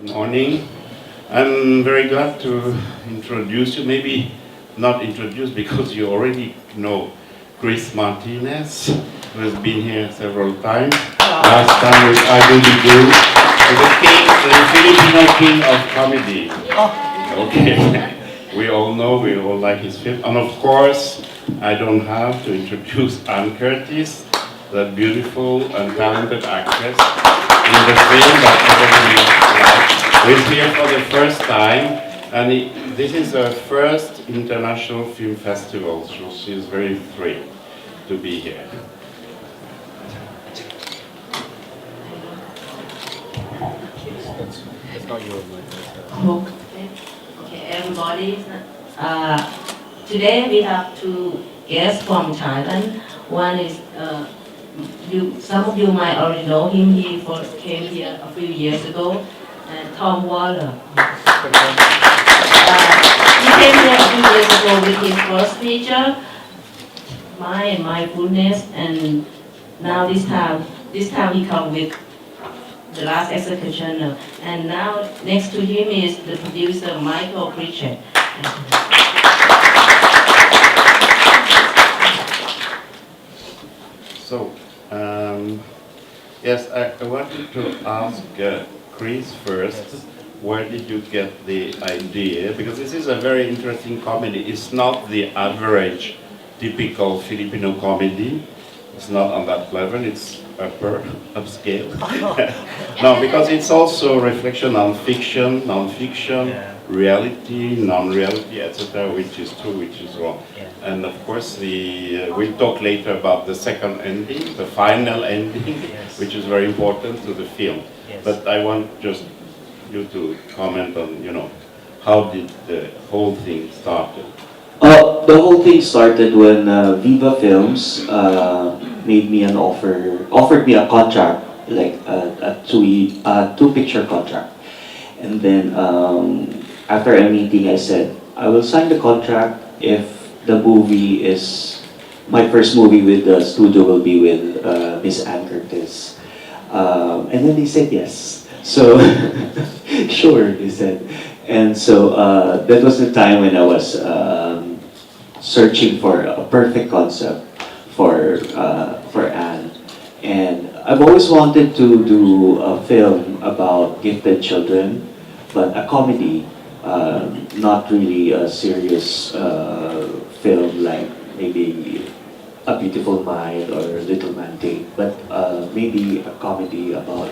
Morning. I'm very glad to introduce you. Maybe not introduce because you already know Chris Martinez, who has been here several times. Last time with IBDU, the Filipino king of comedy. Okay. We all know, we all like his film. And of course, I don't have to introduce Anne Curtis, that beautiful and talented actress in the film that everybody likes. We're here for the first time, and this is her first international film festival, so she's very thrilled to be here. Okay, everybody. Today we have two guests from Thailand. One is some of you might already know him. He first came here a few years ago. Tom Waller. He came here a few years ago with his first feature, My Mindfulness, and now this time he come with the last executioner. And now next to him is the producer Michael Pritchett. So, yes, I wanted to ask Chris first, where did you get the idea? Because this is a very interesting comedy. It's not the average, typical Filipino comedy. It's not on that level, it's upscale. No, because it's also reflection on fiction, non-fiction, reality, non-reality, etc., which is true, which is wrong. And of course, we'll talk later about the second ending, the final ending, which is very important to the film. But I want just you to comment on, how did the whole thing started? The whole thing started when Viva Films made me offered me a contract, like a two-picture contract. And then after a meeting, I said, I will sign the contract if the movie is, my first movie with the studio will be with Miss Anne Curtis. And then they said yes. So, sure, they said. And so that was the time when I was searching for a perfect concept for Anne. And I've always wanted to do a film about gifted children, but a comedy, not really a serious film like maybe A Beautiful Mind or Little Man Take, but maybe a comedy about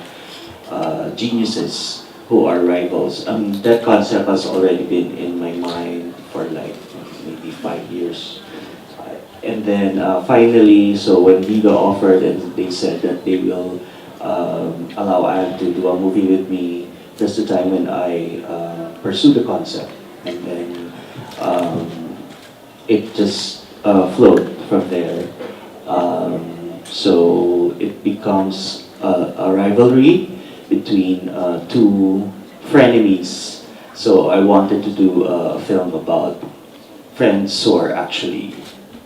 geniuses who are rivals. That concept has already been in my mind for like maybe 5 years. And then finally, so when Viva offered and they said that they will allow Anne to do a movie with me, that's the time when I pursued the concept. And then it just flowed from there. So it becomes a rivalry between two frenemies. So I wanted to do a film about friends who are actually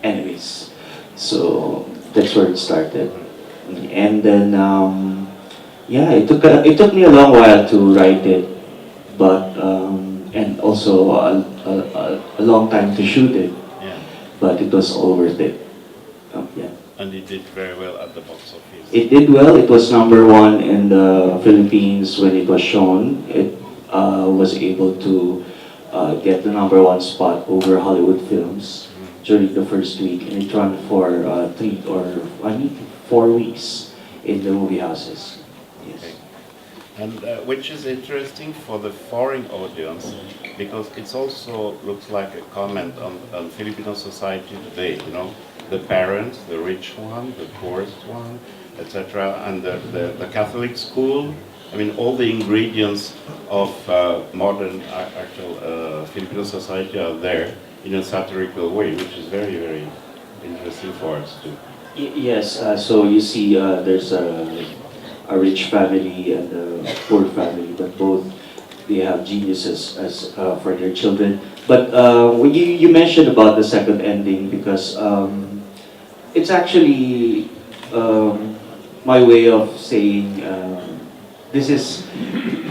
enemies. So that's where it started. And then, yeah, it took me a long while to write it, but and also a long time to shoot it. Yeah. But it was all worth it. Yeah. And it did very well at the box office. It did well. It was #1 in the Philippines when it was shown. It was able to get the #1 spot over Hollywood films during the first week, and it ran for 4 weeks in the movie houses. Yes. Okay. And which is interesting for the foreign audience, because it also looks like a comment on Filipino society today, the parents, the rich one, the poorest one, etc., and the Catholic school. I mean, all the ingredients of modern actual Filipino society are there in a satirical way, which is very, very interesting for us too. Yes, so you see there's a rich family and a poor family, but both they have geniuses as for their children. But when you mentioned about the second ending, because it's actually my way of saying this is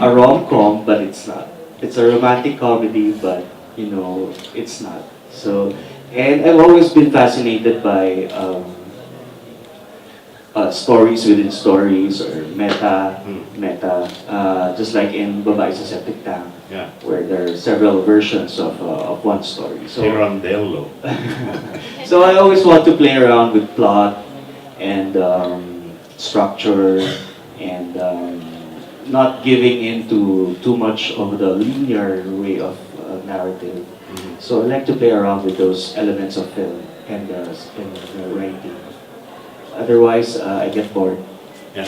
a rom-com, but it's not. It's a romantic comedy, but it's not. So, and I've always been fascinated by stories within stories or meta, just like in Babae sa Septic Tank, Yeah. where there are several versions of one story. So, Pirandello. so I always want to play around with plot and structure and not giving into too much of the linear way of narrative. So I like to play around with those elements of film and writing. Otherwise, I get bored. Yeah.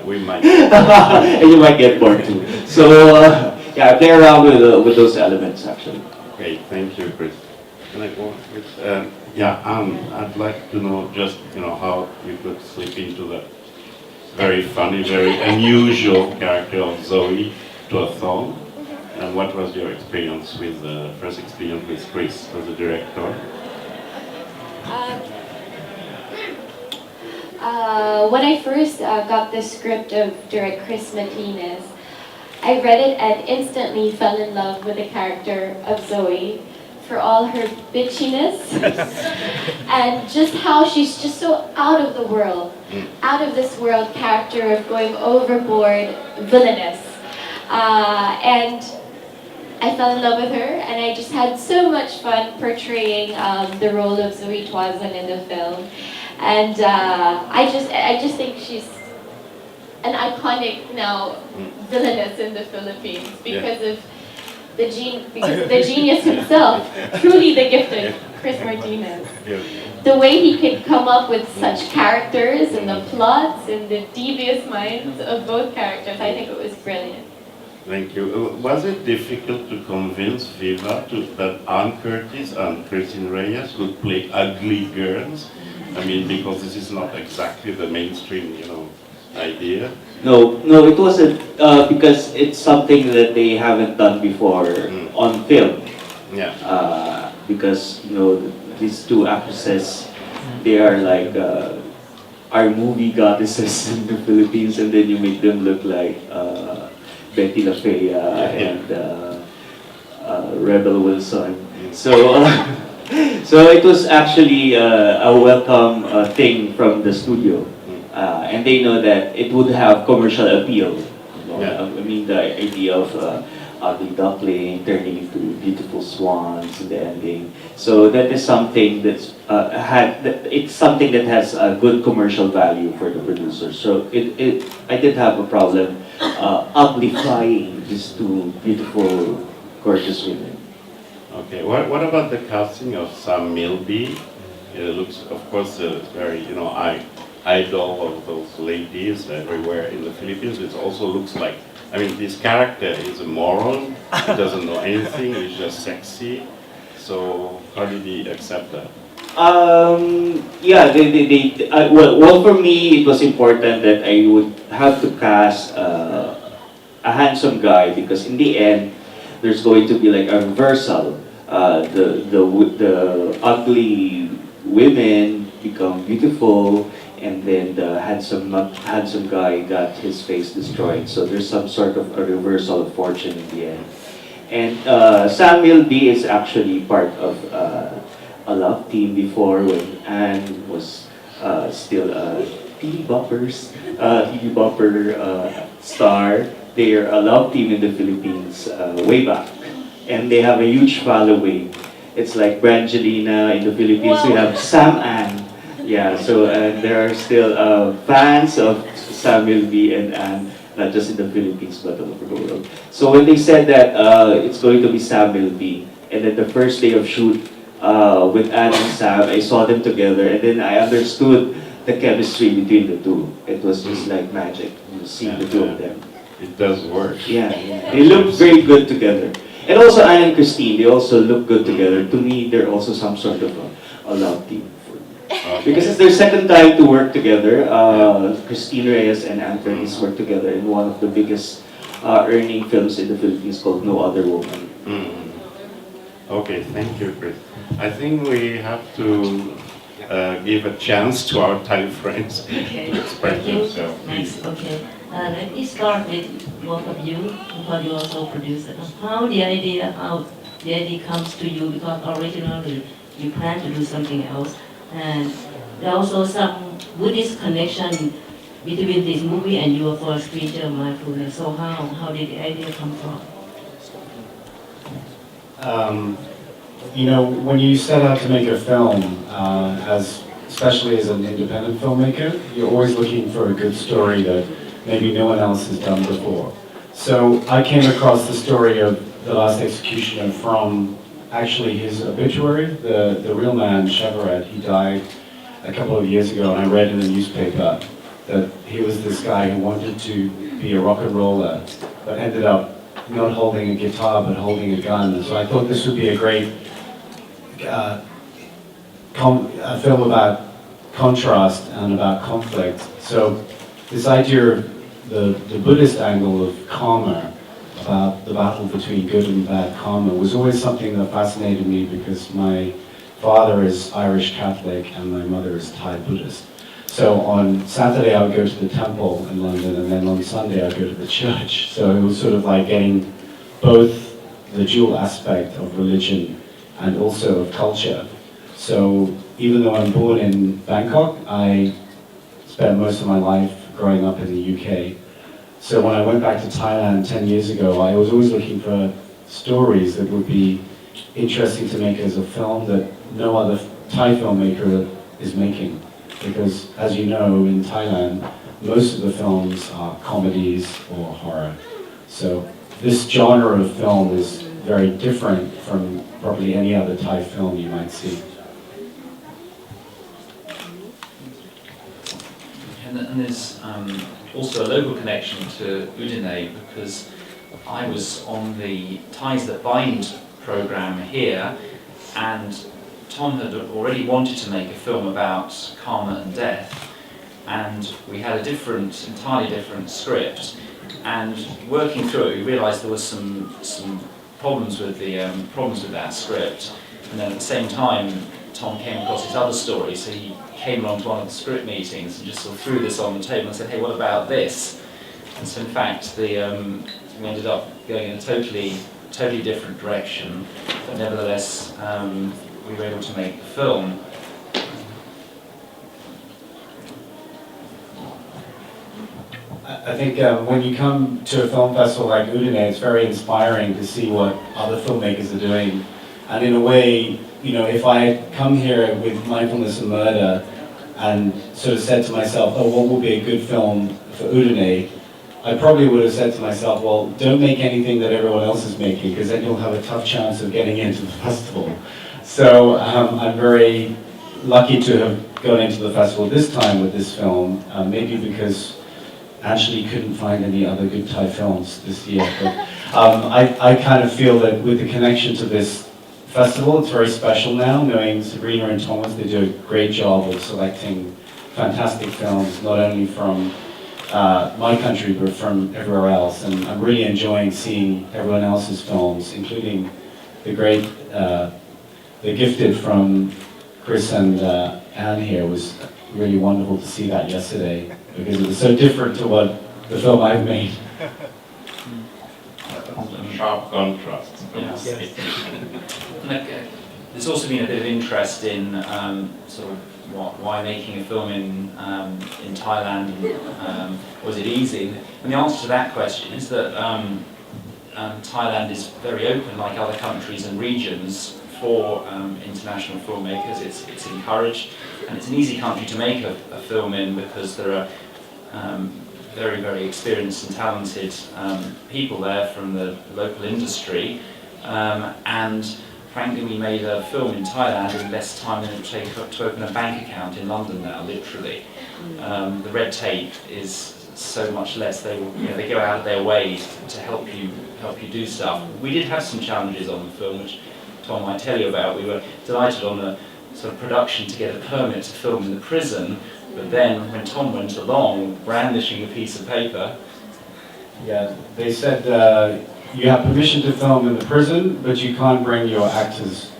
We might. And you might get bored too. So yeah, I play around with those elements actually. Okay, thank you, Chris. Can I go with, yeah, I'd like to know just, how you could slip into the very funny, very unusual character of Zoe to a song. And what was your experience with, first experience with Chris as a director? When I first got the script of direct Chris Martinez, I read it and instantly fell in love with the character of Zoe for all her bitchiness and just how she's just so out of the world, out of this world character of going overboard villainous. And I fell in love with her, and I just had so much fun portraying the role of Zoe Twazan in the film. And I just think she's an iconic now villainess in the Philippines because of the genius himself, truly the gifted Chris Martinez. Yeah. The way he could come up with such characters and the plots and the devious minds of both characters, I think it was brilliant. Thank you. Was it difficult to convince Viva that Anne Curtis and Christine Reyes would play ugly girls? I mean, because this is not exactly the mainstream, idea. No, it wasn't because it's something that they haven't done before on film. Yeah. Because these two actresses, they are like our movie goddesses in the Philippines, and then you make them look like Betty La Fea and Rebel Wilson. So, so it was actually a welcome thing from the studio. And they know that it would have commercial appeal. Yeah. I mean, the idea of ugly duckling turning into beautiful swans in the ending. So that is something that's it's something that has a good commercial value for the producer. So I did have a problem uglifying these two beautiful, gorgeous women. Okay. What about the casting of Sam Milby? It looks, of course, very, idol of those ladies everywhere in the Philippines. It also looks like, this character is a moron. He doesn't know anything. He's just sexy. So how did he accept that? Yeah, well, for me, it was important that I would have to cast a handsome guy because in the end, there's going to be like a reversal. The ugly women become beautiful, and then the not handsome guy got his face destroyed. So there's some sort of a reversal of fortune in the end. And Samuel B is actually part of a love team before when Anne was still a TV Bopper star. They are a love team in the Philippines way back. And they have a huge following. It's like Brangelina in the Philippines. We have Sam Ann. Yeah, so there are still fans of Samuel B and Anne, not just in the Philippines but all over the world. So when they said that it's going to be Samuel B, and then the first day of shoot with Anne and Sam, I saw them together, and then I understood the chemistry between the two. It was just like magic, seeing the two of them. It does work. Yeah, they look very good together. And also Anne and Christine, they also look good together. To me, they're also some sort of a love team. Okay. Because it's their second time to work together. Christine Reyes and Anne Curtis worked together in one of the biggest earning films in the Philippines called No Other Woman. Okay, thank you, Chris. I think we have to give a chance to our Thai friends Okay. to express Thank you. themselves. Nice. Please. Okay. Let me start with both of you, because you also produce it. How the idea comes to you, because originally you plan to do something else, and there are also some Buddhist connection between this movie and your first feature, Mindfulness. So how did the idea come from? You know, when you set out to make a film, especially as an independent filmmaker, you're always looking for a good story that maybe no one else has done before. So I came across the story of the last executioner from actually his obituary, the real man, Chevrolet. He died a couple of years ago, and I read in the newspaper that he was this guy who wanted to be a rock and roller, but ended up not holding a guitar, but holding a gun. So I thought this would be a great a film about contrast and about conflict. So this idea of the Buddhist angle of karma, about the battle between good and bad karma, was always something that fascinated me, because my father is Irish Catholic and my mother is Thai Buddhist. So on Saturday I would go to the temple in London, and then on Sunday I'd go to the church. So it was sort of like getting both the dual aspect of religion and also of culture. So even though I'm born in Bangkok, I spent most of my life growing up in the UK. So when I went back to Thailand 10 years ago, I was always looking for stories that would be interesting to make as a film that no other Thai filmmaker is making. Because as you know, in Thailand, most of the films are comedies or horror. So this genre of film is very different from probably any other Thai film you might see. And there's also a local connection to Udine, because I was on the Ties That Bind program here, and Tom had already wanted to make a film about karma and death, and we had a entirely different script. And working through it, we realised there was some problems with that script. And then at the same time, Tom came across his other story, so he came along to one of the script meetings and just sort of threw this on the table and said, "Hey, what about this?" And so in fact, we ended up going in a totally different direction, but nevertheless, we were able to make the film. I think when you come to a film festival like Udine, it's very inspiring to see what other filmmakers are doing. And in a way, you know, if I had come here with Mindfulness and Murder and sort of said to myself, oh, what would be a good film for Udine, I probably would have said to myself, well, don't make anything that everyone else is making, because then you'll have a tough chance of getting into the festival. So I'm very lucky to have gone into the festival this time with this film, maybe because Ashley couldn't find any other good Thai films this year. But I kind of feel that with the connection to this festival, it's very special now, knowing Sabrina and Thomas. They do a great job of selecting fantastic films, not only from my country, but from everywhere else. And I'm really enjoying seeing everyone else's films, including the great, The Gifted from Chris and Anne here. It was really wonderful to see that yesterday, because it was so different to what the film I've made. Sharp contrast. There's also been a bit of interest in sort of why making a film in Thailand, was it easy? And the answer to that question is that Thailand is very open, like other countries and regions, for international filmmakers. It's encouraged, and it's an easy country to make a film in, because there are very, very experienced and talented people there from the local industry, and frankly we made a film in Thailand in less time than it would take to open a bank account in London now, literally. The red tape is so much less. They go out of their way to help you do stuff. We did have some challenges on the film, which Tom might tell you about. We were delighted on the sort of production to get a permit to film in the prison, but then when Tom went along, brandishing a piece of paper. Yeah, they said you have permission to film in the prison, but you can't bring your actors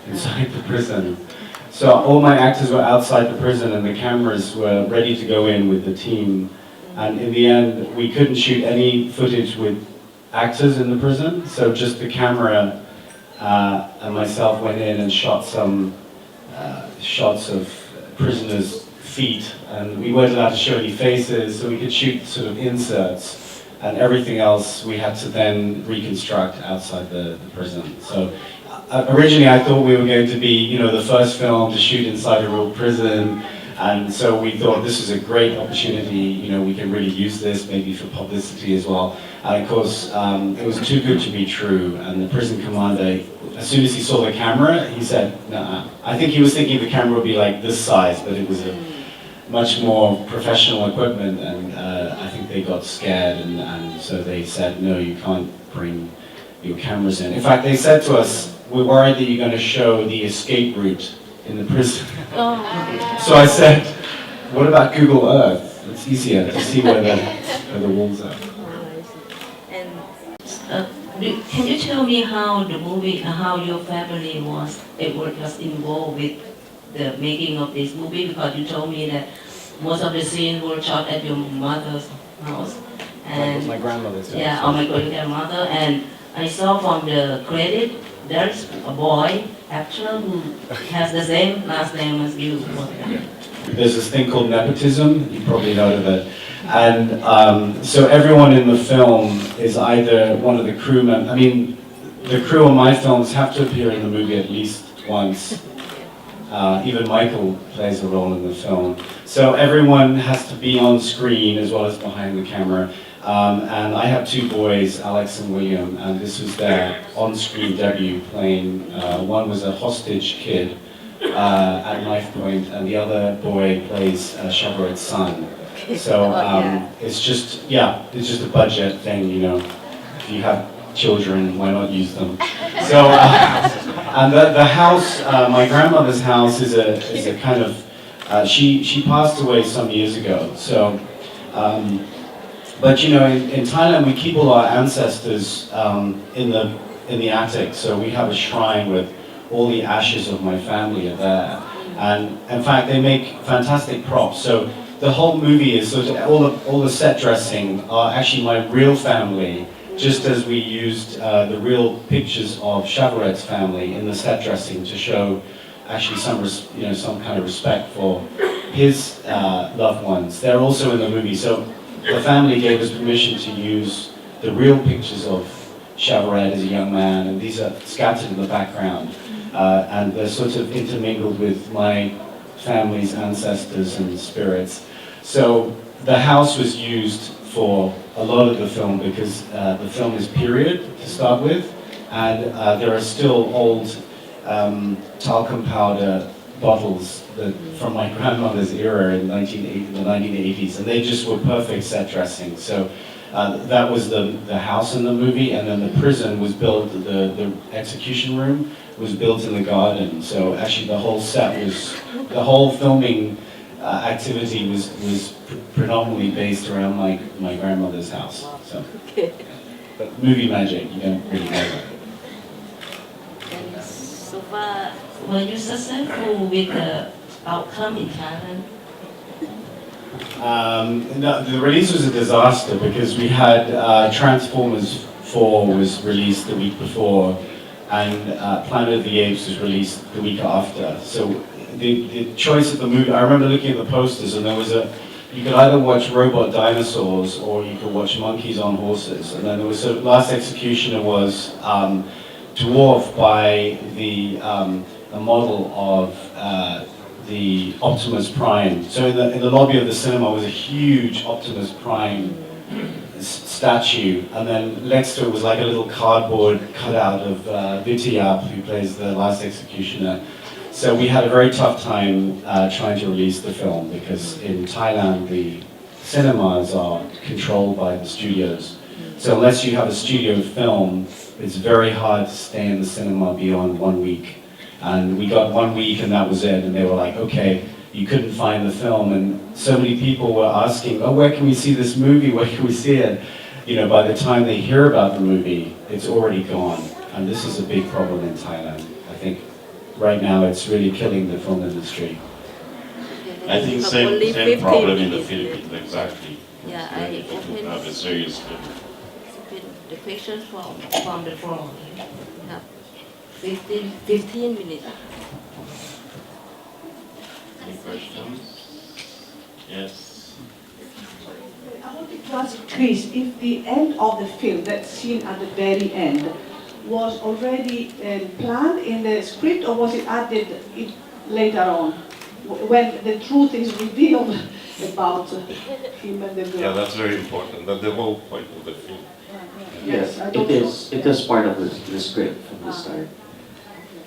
inside the prison. So all my actors were outside the prison, and the cameras were ready to go in with the team, And in the end, we couldn't shoot any footage with actors in the prison, so just the camera and myself went in and shot some shots of prisoners' feet, and we weren't allowed to show any faces, so we could shoot sort of inserts, and everything else we had to then reconstruct outside the prison. So originally I thought we were going to be, you know, the first film to shoot inside a real prison, and so we thought this is a great opportunity, you know, we can really use this maybe for publicity as well. And of course, it was too good to be true, and the prison commander, as soon as he saw the camera, he said, nah. I think he was thinking the camera would be like this size, but it was a much more professional equipment, and I think they got scared, and so they said, no, you can't bring your cameras in. In fact, they said to us, we're worried that you're going to show the escape route in the prison. So I said, what about Google Earth? It's easier to see where the walls are. Can you tell me how the movie, how your family was involved with the making of this movie? Because you told me that most of the scenes were shot at your mother's house. And My grandmother's house. yeah, oh my God, your grandmother. And I saw from the credit, there's a boy, actor, who has the same last name as you. There's this thing called nepotism, you probably heard of it. And so everyone in the film is either one of the crew members. I mean, the crew on my films have to appear in the movie at least once. Even Michael plays a role in the film. So everyone has to be on screen as well as behind the camera. And I have two boys, Alex and William, and this was their on-screen debut playing. One was a hostage kid at knife point, and the other boy plays Chavaret's son. So it's just a budget thing, you know. If you have children, why not use them? So and the house, my grandmother's house, is a kind of she passed away some years ago. So, but you know, in Thailand we keep all our ancestors in the attic. So we have a shrine with all the ashes of my family are there, and in fact they make fantastic props. So the whole movie is sort of all the set dressing are actually my real family, just as we used the real pictures of Chavaret's family in the set dressing to show actually some kind of respect for his loved ones. They're also in the movie, so the family gave us permission to use the real pictures of Chavaret as a young man, and these are scattered in the background, and they're sort of intermingled with my family's ancestors and spirits. So the house was used for a lot of the film because the film is period to start with, and there are still old talcum powder bottles from my grandmother's era in the 1980s, and they just were perfect set dressing. So that was the house in the movie, and then the prison was built, the execution room was built in the garden. So actually the whole set was, the whole filming activity was predominantly based around my grandmother's house. So, but movie magic, you don't really know that. And so far, were you successful with the outcome in Thailand? No, the release was a disaster because we had Transformers 4 was released the week before, and Planet of the Apes was released the week after. So the choice of the movie, I remember looking at the posters, and there was you could either watch robot dinosaurs or you could watch monkeys on horses. And then there was Last Executioner was dwarfed by a model of the Optimus Prime. So in the lobby of the cinema was a huge Optimus Prime statue, and then next to it was like a little cardboard cutout of Vityap, who plays the Last Executioner. So we had a very tough time trying to release the film because in Thailand the cinemas are controlled by the studios. So unless you have a studio film, it's very hard to stay in the cinema beyond 1 week. And we got 1 week and that was it, and they were like, okay, you couldn't find the film, and so many people were asking, oh, where can we see this movie, where can we see it? You know, by the time they hear about the movie, it's already gone, and this is a big problem in Thailand. I think right now it's really killing the film industry. I think same problem in the Philippines, exactly. Yeah, It's I very difficult to have a opened serious film. the question from the phone. Yeah. 15 minutes. Any questions? Yes. I wanted to ask Chris if the end of the film, that scene at the very end, was already planned in the script or was it added later on, when the truth is revealed about him and the girl? Yeah, that's very important. That's the whole point of the film. Yes, I thought it is. so. It is part of the script from the start.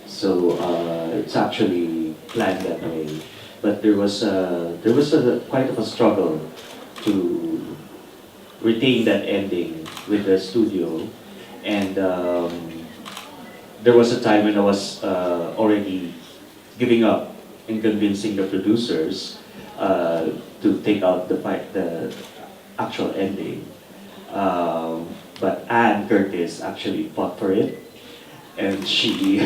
So it's actually planned that way. But there was quite of a struggle to retain that ending with the studio, and there was a time when I was already giving up and convincing the producers to take out the actual ending. But Anne Curtis actually fought for it, and she,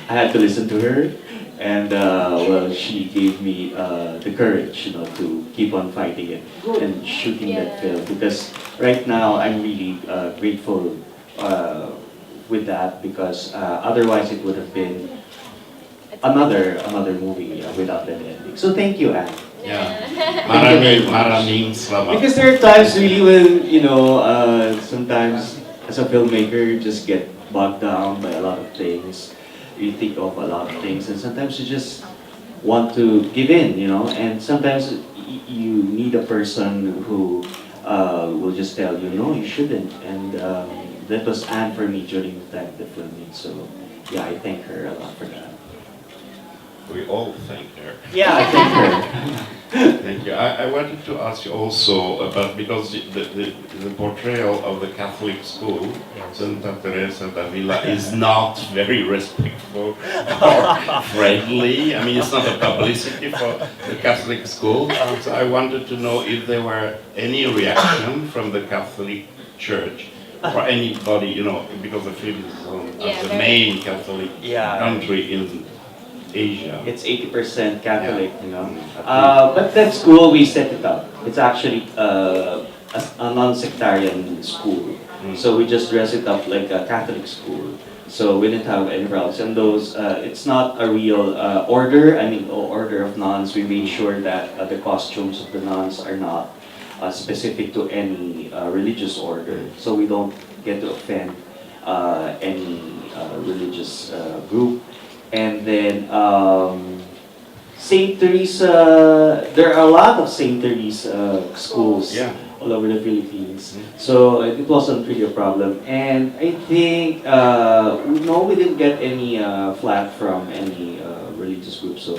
I had to listen to her, and well, she gave me the courage, to keep on fighting it and shooting that Yeah. film. Because right now I'm really grateful with that, because otherwise it would have been another movie without that ending. So thank you, Anne. Yeah. Thank you very much. Maraming salamat. Because there are times really when, sometimes as a filmmaker you just get bogged down by a lot of things. You think of a lot of things, and sometimes you just want to give in, and sometimes you need a person who will just tell you, no, you shouldn't. And that was Anne for me during the time of the filming. So yeah, I thank her a lot for that. We all thank her. Yeah, I thank her. Thank you. I wanted to ask you also about, because the portrayal of the Catholic school, Santa Teresa d'Avila, is not very respectful or friendly. I mean, it's not a publicity for the Catholic school. So I wanted to know if there were any reaction from the Catholic Church or anybody, because the film is on as the main Catholic country in Asia. It's 80% Catholic, Yeah. But that school, we set it up. It's actually a non-sectarian school. So we just dress it up like a Catholic school. So we didn't have any problems. And those, it's not a real order, order of nuns. We made sure that the costumes of the nuns are not specific to any religious order. So we don't get to offend any religious group. And then St. Teresa, there are a lot of St. Teresa schools all over the Philippines. So it wasn't really a problem. And I think, no, we didn't get any flack from any religious group. So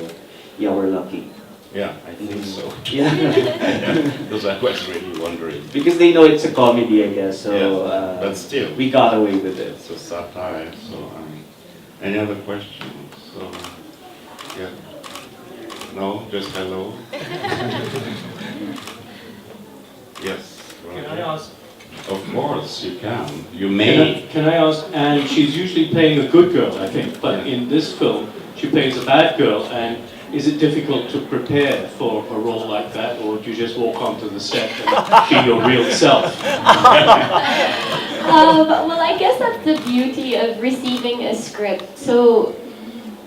yeah, we're lucky. Yeah, I think so. Yeah. Because I was really wondering. Because they know it's a comedy, I guess. So But still, we got away with it. it's a satire. So, any other questions? So, yeah. No, just hello. Yes. Can I ask? Of course, you can. You may. Can I ask? And she's usually playing a good girl, I think, but in this film, she plays a bad girl. And is it difficult to prepare for a role like that, or do you just walk onto the set and be your real self? Well, I guess that's the beauty of receiving a script so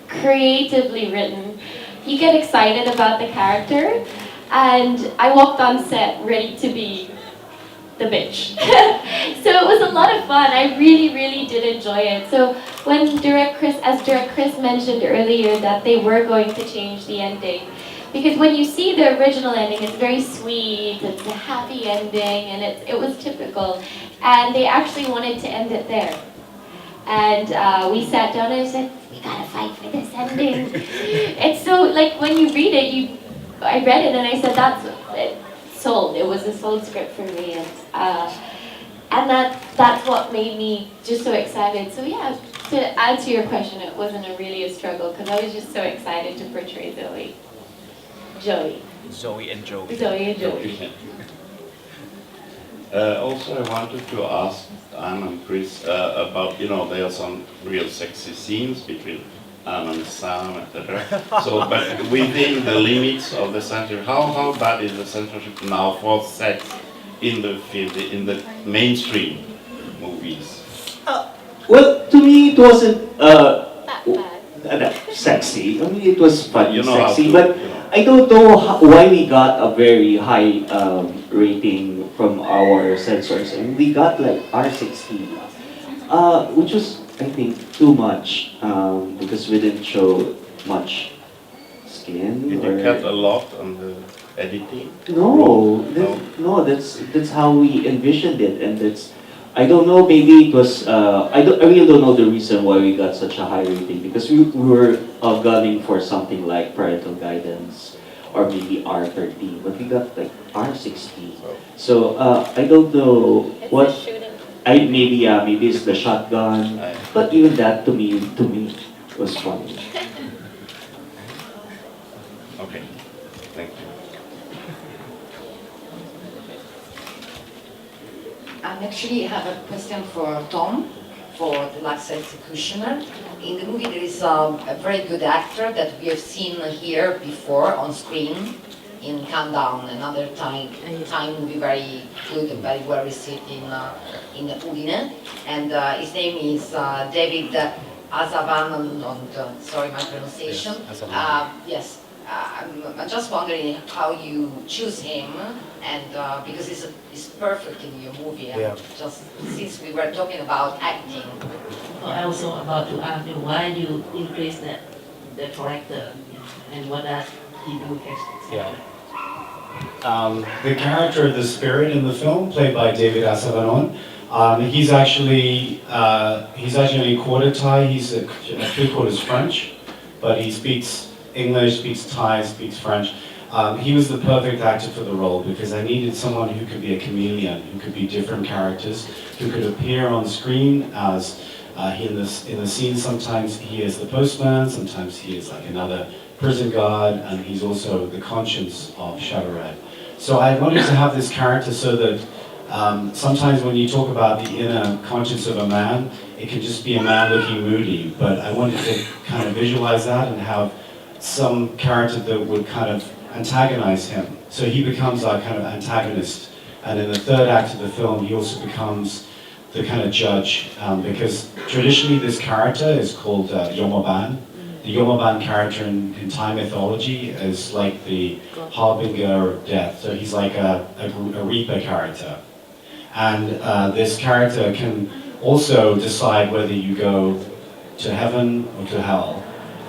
creatively written. You get excited about the character, and I walked on set ready to be the bitch. So it was a lot of fun. I really, really did enjoy it. So when as Direct Chris mentioned earlier that they were going to change the ending, because when you see the original ending, it's very sweet, it's a happy ending, and it was typical. And they actually wanted to end it there. And we sat down and I said, we gotta fight for this ending. It's so, like, when you read it, I read it and I said, it sold. It was a sold script for me. And that's what made me just so excited. So yeah, to answer your question, it wasn't really a struggle because I was just so excited to portray Zoe. Joey. Zoe and Joey. Zoe and Joey. Also, I wanted to ask Anne and Chris about, there are some real sexy scenes between and Sam, etc. So, but within the limits of the censorship, how bad is the censorship now for sex in the film, in the mainstream movies? Well, to me, it wasn't sexy. I mean, it was funny, You know how sexy, to, but you know. I don't know why we got a very high rating from our censors. And we got like R16, which was, I think, too much because we didn't show much skin. Did you cut a lot on the editing? No, that's how we envisioned it, and that's. I don't know. Maybe it was. I really don't know the reason why we got such a high rating because we were gunning for something like parental guidance or maybe R13, but we got like R16. So I don't know what. Maybe it's the shotgun, but even that to me was funny. Okay, thank you. Actually, I have a question for Tom, for the last executioner. In the movie, there is a very good actor that we have seen here before on screen in Countdown, another time movie, very good and very well received in Udine. And his name is David Azavanand, sorry my pronunciation. Yes. I'm just wondering how you choose him, and because it's perfect in your movie. Yeah. Just since we were talking about acting. I also about to ask you why you increase the character and what does he do exactly? Yeah. The character of the spirit in the film, played by David Asavanon, he's actually quarter Thai. He's a 3/4 French, but he speaks English, speaks Thai, speaks French. He was the perfect actor for the role because I needed someone who could be a chameleon, who could be different characters, who could appear on screen as in the scene. Sometimes he is the postman, sometimes he is like another prison guard, and he's also the conscience of Chavarette. So I wanted to have this character so that sometimes when you talk about the inner conscience of a man, it can just be a man looking moody, but I wanted to kind of visualize that and have some character that would kind of antagonize him. So he becomes our kind of antagonist. And in the third act of the film, he also becomes the kind of judge, because traditionally this character is called Yomoban. The Yomoban character in Thai mythology is like the harbinger of death. So he's like a reaper character. And this character can also decide whether you go to heaven or to hell.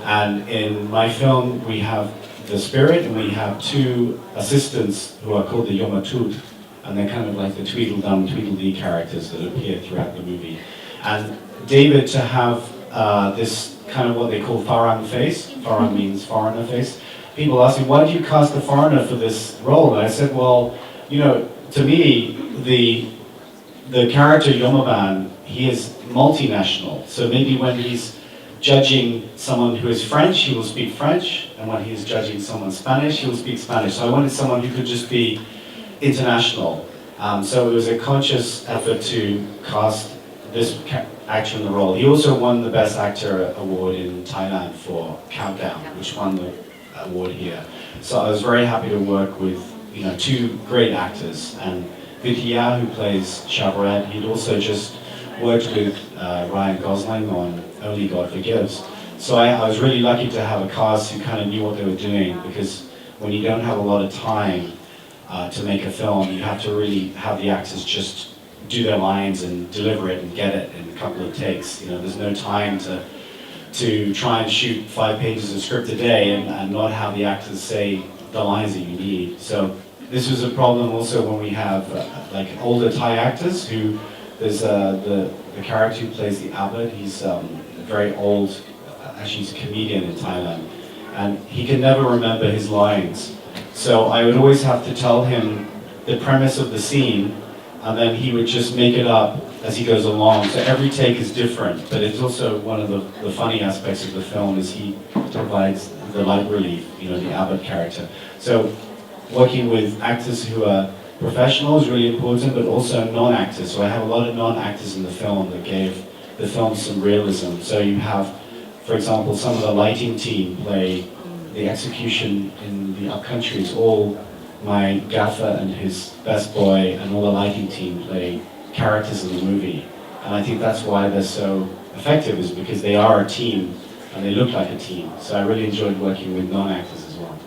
And in my film, we have the spirit and we have two assistants who are called the Yomatut, and they're kind of like the Tweedledum, Tweedledee characters that appear throughout the movie. And David to have this kind of what they call Farang face. Farang means foreigner face. People ask me, why did you cast a foreigner for this role? And I said, well, you know, to me, the character Yomaban, he is multinational. So maybe when he's judging someone who is French, he will speak French, and when he's judging someone Spanish, he will speak Spanish. So I wanted someone who could just be international. So it was a conscious effort to cast this actor in the role. He also won the Best Actor award in Thailand for Countdown, which won the award here. So I was very happy to work with two great actors, and Vidya, who plays Chavarette, he'd also just worked with Ryan Gosling on Only God Forgives. So I was really lucky to have a cast who kind of knew what they were doing, because when you don't have a lot of time to make a film, you have to really have the actors just do their lines and deliver it and get it in a couple of takes. There's no time to try and shoot 5 pages of script a day and not have the actors say the lines that you need. So this was a problem also when we have like older Thai actors who, there's the character who plays the abbot, he's very old, actually he's a comedian in Thailand, and he can never remember his lines. So I would always have to tell him the premise of the scene, and then he would just make it up as he goes along. So every take is different, but it's also one of the funny aspects of the film is he provides the light relief, the abbot character. So working with actors who are professional is really important, but also non-actors. So I have a lot of non-actors in the film that gave the film some realism. So you have for example, some of the lighting team play the execution in the upcountry is all my gaffer and his best boy and all the lighting team play characters in the movie. And I think that's why they're so effective, is because they are a team and they look like a team. So I really enjoyed working with non-actors as well.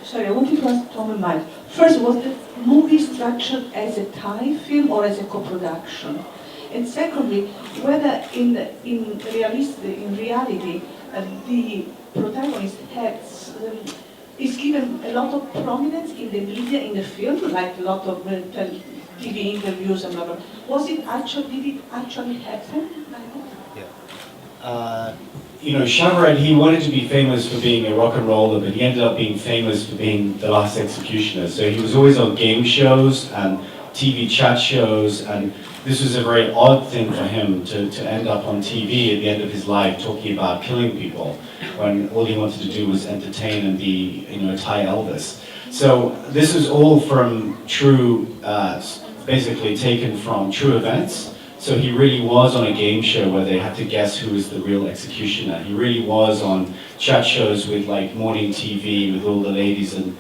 Sorry, I wanted to ask Tom and Mike. First, was the movie structured as a Thai film or as a co-production? And secondly, whether in reality, the protagonist is given a lot of prominence in the media, in the film, like a lot of TV interviews and blah, blah. Did it actually happen? You know, Shavarad, he wanted to be famous for being a rock and roller, but he ended up being famous for being the last executioner. So he was always on game shows and TV chat shows, and this was a very odd thing for him to end up on TV at the end of his life talking about killing people, when all he wanted to do was entertain and be, you know, a Thai Elvis. So this was all from true, basically taken from true events. So he really was on a game show where they had to guess who was the real executioner. He really was on chat shows with like morning TV with all the ladies and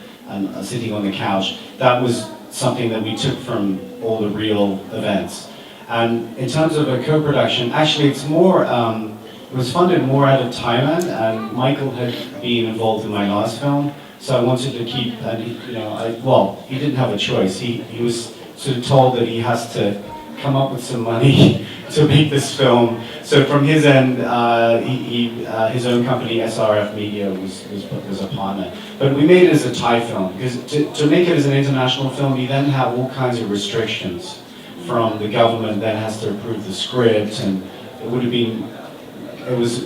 sitting on the couch. That was something that we took from all the real events. And in terms of a co-production, actually it's more, it was funded more out of Thailand, and Michael had been involved in my last film, so I wanted to keep, and he, you know, he didn't have a choice. He was sort of told that he has to come up with some money to make this film. So from his end, his own company, SRF Media, was a partner. But we made it as a Thai film, because to make it as an international film, you then have all kinds of restrictions from the government, then has to approve the script, and it was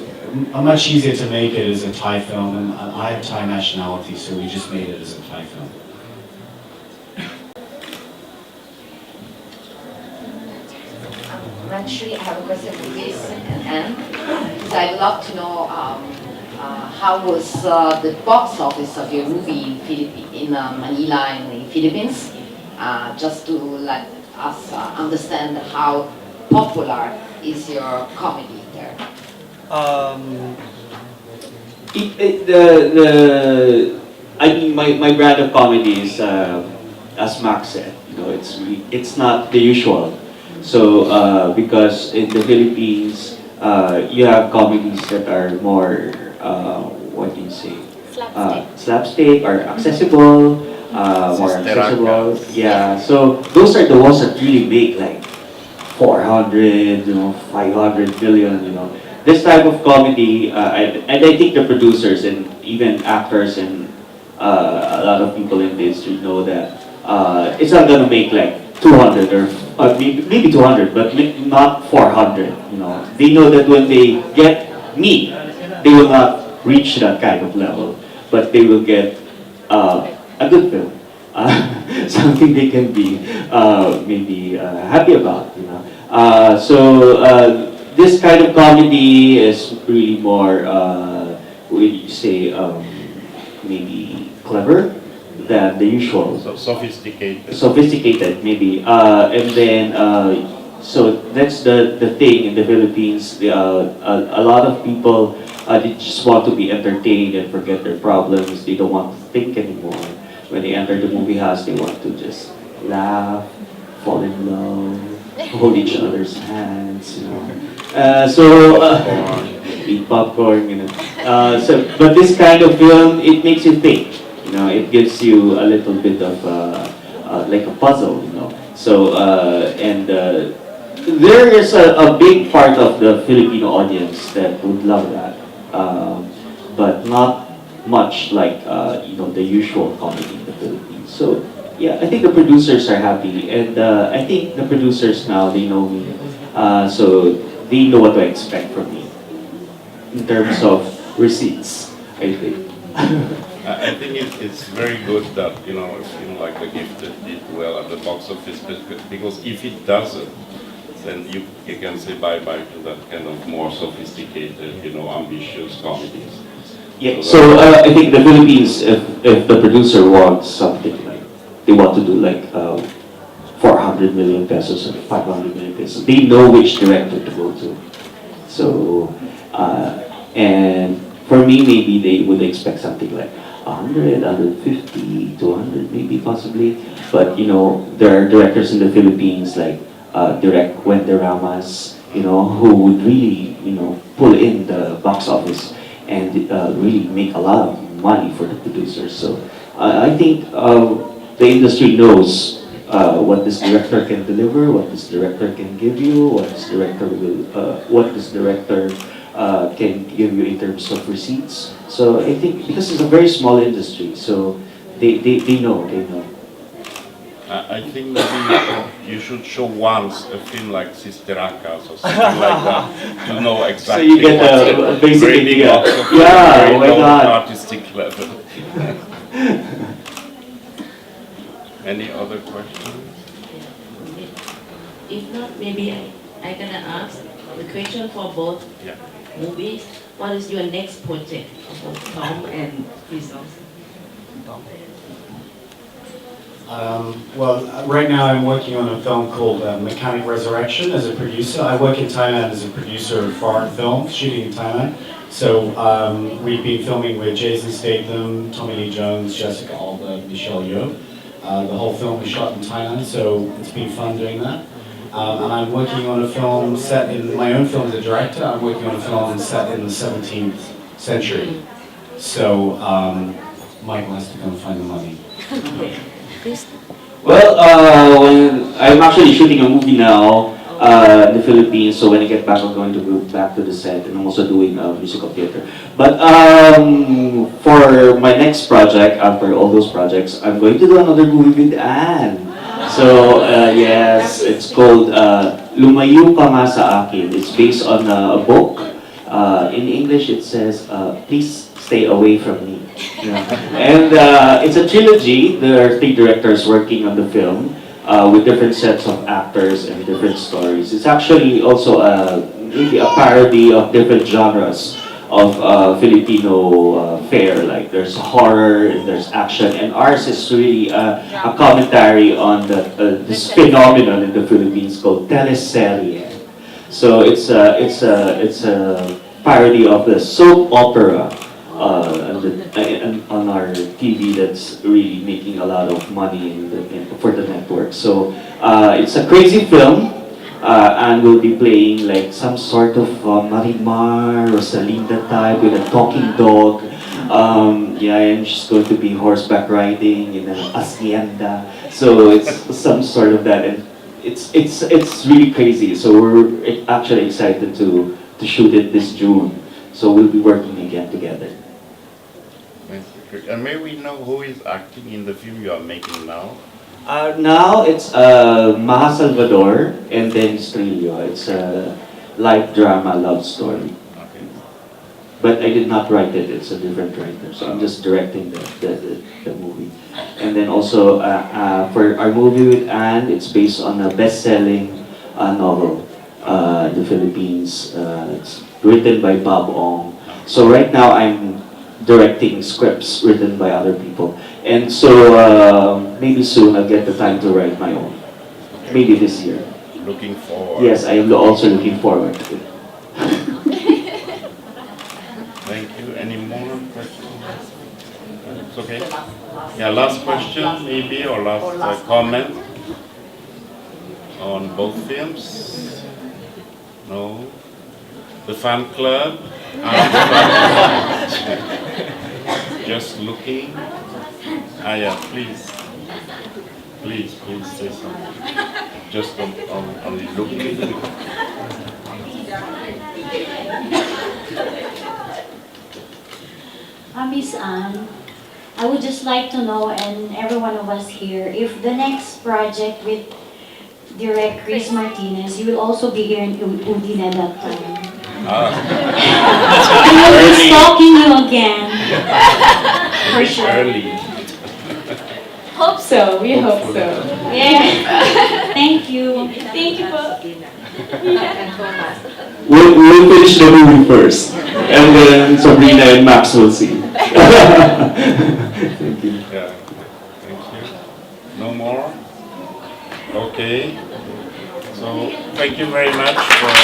much easier to make it as a Thai film, and I have Thai nationality, so we just made it as a Thai film. Actually, I have a question for Chris and Anne, because I'd love to know how was the box office of your movie in Manila in the Philippines, just to let us understand how popular is your comedy there. I mean, my brand of comedy is, as Max said, you know, it's not the usual. So, because in the Philippines, you have comedies that are more, what do you say? Slapstick or accessible, more accessible. Yeah, so those are the ones that really make like 400, 500 billion, This type of comedy, and I think the producers and even actors and a lot of people in the industry know that it's not gonna make like 200 or maybe 200, but not 400. They know that when they get me, they will not reach that kind of level, but they will get a good film, something they can be maybe happy about. So this kind of comedy is really more, would you say, maybe clever than the usual. So sophisticated. Sophisticated, maybe. And then, so that's the thing in the Philippines. A lot of people, they just want to be entertained and forget their problems. They don't want to think anymore. When they enter the movie house, they want to just laugh, fall in love, hold each other's hands, eat popcorn, but this kind of film, it makes you think. It gives you a little bit of like a puzzle, So there is a big part of the Filipino audience that would love that, but not much like the usual comedy in the Philippines. So yeah, I think the producers are happy, and I think the producers now, they know me, so they know what to expect from me in terms of receipts, I think. I think it's very good that, like The Gifted did well at the box office, because if it doesn't, then you can say bye-bye to that kind of more sophisticated, ambitious comedies. Yeah, so I think the Philippines, if the producer wants something like, they want to do like 400 400 million pesos or 500 million pesos. They know which director to go to. So, and for me, maybe they would expect something like 100, 150, 200, maybe possibly. But you know, there are directors in the Philippines like direct Ramas, you know, who would really, you know, pull in the box office and really make a lot of money for the producers. So I think the industry knows what this director can deliver, what this director can give you, what this director can give you in terms of receipts. So I think because it's a very small industry, so they know. I think maybe you should show once a film like Sister Akas or something like that to know So exactly you get what's a the basic grading idea. of the Yeah, very why low not? artistic level. Any other questions? If not, maybe I gonna ask the question for both Yeah. movies. What is your next project for Tom and Chris? Right now I'm working on a film called Mechanic Resurrection as a producer. I work in Thailand as a producer of foreign films, shooting in Thailand. So we've been filming with Jason Statham, Tommy Lee Jones, Jessica Alba, Michelle Yeoh. The whole film was shot in Thailand, so it's been fun doing that. And I'm working on a film set in my own film as a director. I'm working on a film set in the 17th century. So Michael has to go and find the money. Well, I'm actually shooting a movie now in the Philippines, so when I get back, I'm going to go back to the set, and I'm also doing musical theater. But for my next project, after all those projects, I'm going to do another movie with Anne. So, yes, it's called Lumayo Ka Nga Sa Akin. It's based on a book. In English, it says, Please Stay Away From Me. Yeah. And it's a trilogy. There are 3 directors working on the film with different sets of actors and different stories. It's actually also maybe a parody of different genres of Filipino fare. Like there's horror and there's action, and ours is really a commentary on this phenomenon in the Philippines called teleserye. So it's a parody of the soap opera on our TV that's really making a lot of money for the network. So it's a crazy film, and we'll be playing like some sort of Marimar, Rosalinda type with a talking dog. Yeah, and she's going to be horseback riding in an hacienda. So it's some sort of that, and it's really crazy. So we're actually excited to shoot it this June. So we'll be working again together. And may we know who is acting in the film you are making now? Now it's Maha Salvador and then Strillo. It's a light drama love story. Okay. But I did not write it, it's a different writer. So I'm just directing the movie. And then also for our movie with Anne, it's based on a best-selling novel in the Philippines. It's written by Bob Ong. So right now I'm directing scripts written by other people. And so maybe soon I'll get the time to write my own. Maybe this year. Looking forward. Yes, I am also looking forward to it. Thank you. Any more questions? It's okay. Yeah, last question maybe, or last comment on both films? No? The fan club? Just looking? Yeah, please. Please say something. Just on looking. Miss Anne, I would just like to know, and every one of us here, if the next project with Direct Chris Martinez, you will also be here in Udine at that time. I will be stalking you again. For sure. Early. Hope so. We hope so. Yeah. Thank you. Thank you po. We'll finish the movie first. And then Sabrina and Max will see. Thank you. Yeah. Thank you. No more? Okay. So thank you very much for